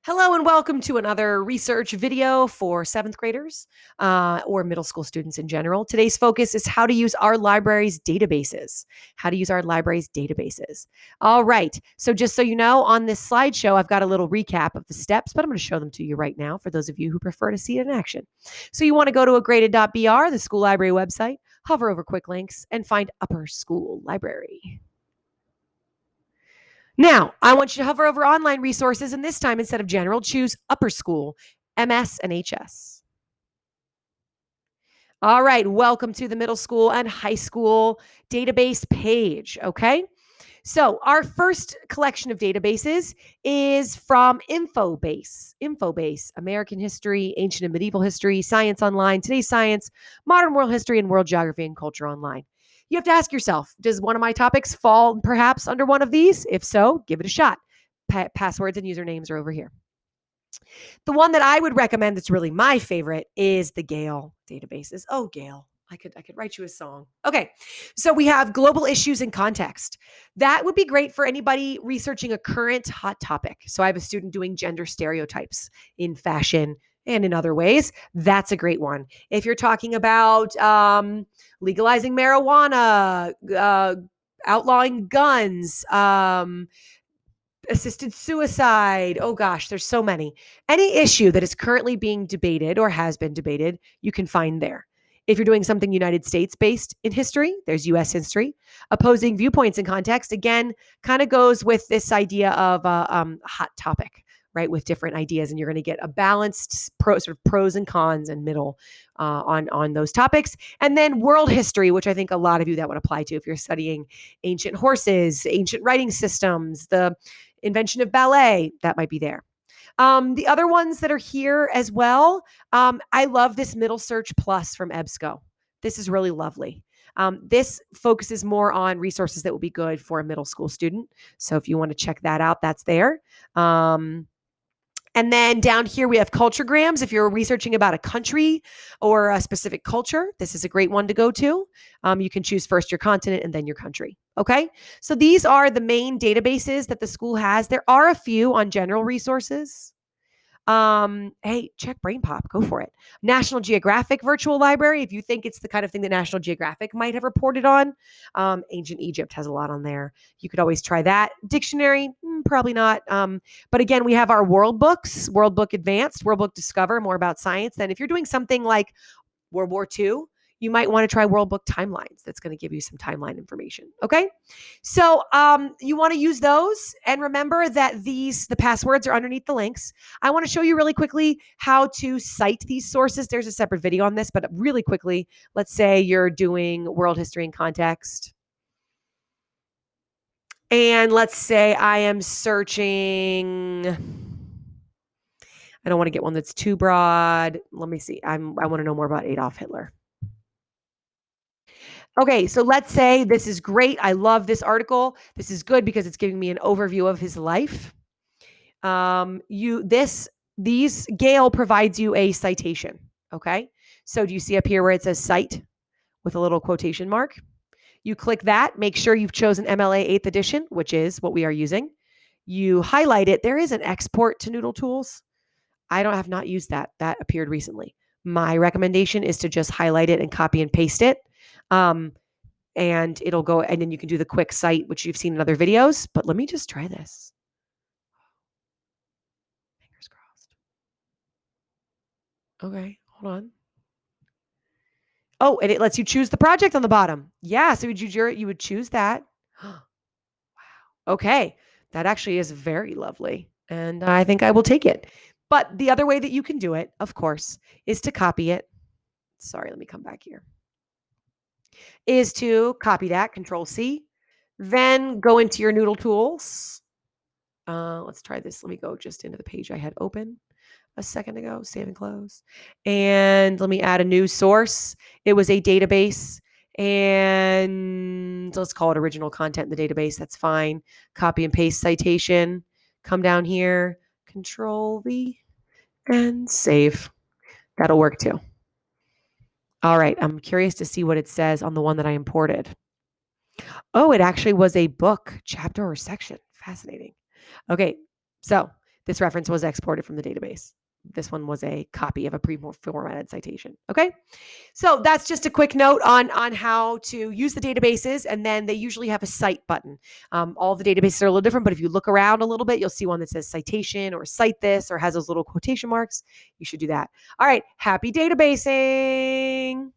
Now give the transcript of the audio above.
Hello and welcome to another research video for 7th graders or middle school students in general. Today's focus is how to use our library's databases. All right. So just so you know, on this slideshow, I've got a little recap of the steps, but I'm going to show them to you right now for those of you who prefer to see it in action. So you want to go to agraded.br, the school library website, hover over quick links, and find Upper School Library. Now, I want you to hover over online resources, and this time, instead of general, choose upper school, MS and HS. All right, welcome to the middle school and high school database page, okay? So our first collection of databases is from Infobase, American History, Ancient and Medieval History, Science Online, Today's Science, Modern World History, and World Geography and Culture Online. You have to ask yourself, does one of my topics fall perhaps under one of these? If so, give it a shot. Passwords and usernames are over here. The one that I would recommend that's really my favorite is the Gale databases. Oh, Gale. I could write you a song. Okay. So we have global issues and context. That would be great for anybody researching a current hot topic. So I have a student doing gender stereotypes in fashion and in other ways. That's a great one. If you're talking about legalizing marijuana, outlawing guns, assisted suicide. Oh gosh, there's so many. Any issue that is currently being debated or has been debated, you can find there. If you're doing something United States based in history, there's US history. Opposing viewpoints in context, again, kind of goes with this idea of a hot topic, right? With different ideas, and you're going to get a balanced sort of pros and cons and middle on those topics. And then world history, which I think a lot of you that would apply to if you're studying ancient horses, ancient writing systems, the invention of ballet, that might be there. The other ones that are here as well, I love this Middle Search Plus from EBSCO. This is really lovely. This focuses more on resources that will be good for a middle school student. So if you want to check that out, that's there. And then down here, we have culturegrams. If you're researching about a country or a specific culture, this is a great one to go to. You can choose first your continent and then your country. Okay. So these are the main databases that the school has. There are a few on general resources. Hey, check BrainPop, go for it. National Geographic Virtual Library, if you think it's the kind of thing that National Geographic might have reported on. Ancient Egypt has a lot on there. You could always try that. Dictionary, probably not. But again, we have our World Books, World Book Advanced, World Book Discover, more about science. Then if you're doing something like World War II, you might want to try World Book Timelines. That's going to give you some timeline information. Okay. So you want to use those. And remember that the passwords are underneath the links. I want to show you really quickly how to cite these sources. There's a separate video on this, but really quickly, let's say you're doing world history and context. And let's say I am searching, I don't want to get one that's too broad. Let me see. I want to know more about Adolf Hitler. Okay, so let's say this is great. I love this article. This is good because it's giving me an overview of his life. Gale provides you a citation. Okay, so do you see up here where it says cite with a little quotation mark? You click that. Make sure you've chosen MLA 8th edition, which is what we are using. You highlight it. There is an export to Noodle Tools. I have not used that. That appeared recently. My recommendation is to just highlight it and copy and paste it. And it'll go, and then you can do the quick cite, which you've seen in other videos, but let me just try this. Fingers crossed. Okay, hold on. Oh, and it lets you choose the project on the bottom. Yeah, so you would choose that. Wow. Okay, that actually is very lovely, and I think I will take it. But the other way that you can do it, of course, is to copy it. Sorry, let me come back here. Is to copy that, Control C, then go into your Noodle Tools. Let's try this. Let me go just into the page I had open a second ago, save and close. And let me add a new source. It was a database, and let's call it original content in the database. That's fine. Copy and paste citation. Come down here, Control V, and save. That'll work too. All right, I'm curious to see what it says on the one that I imported. Oh, it actually was a book, chapter, or section. Fascinating. Okay, so This reference was exported from the database. This one was a copy of a pre-formatted citation. Okay. So that's just a quick note on how to use the databases. And then they usually have a cite button. All the databases are a little different, but if you look around a little bit, you'll see one that says citation or cite this or has those little quotation marks. You should do that. All right. Happy databasing.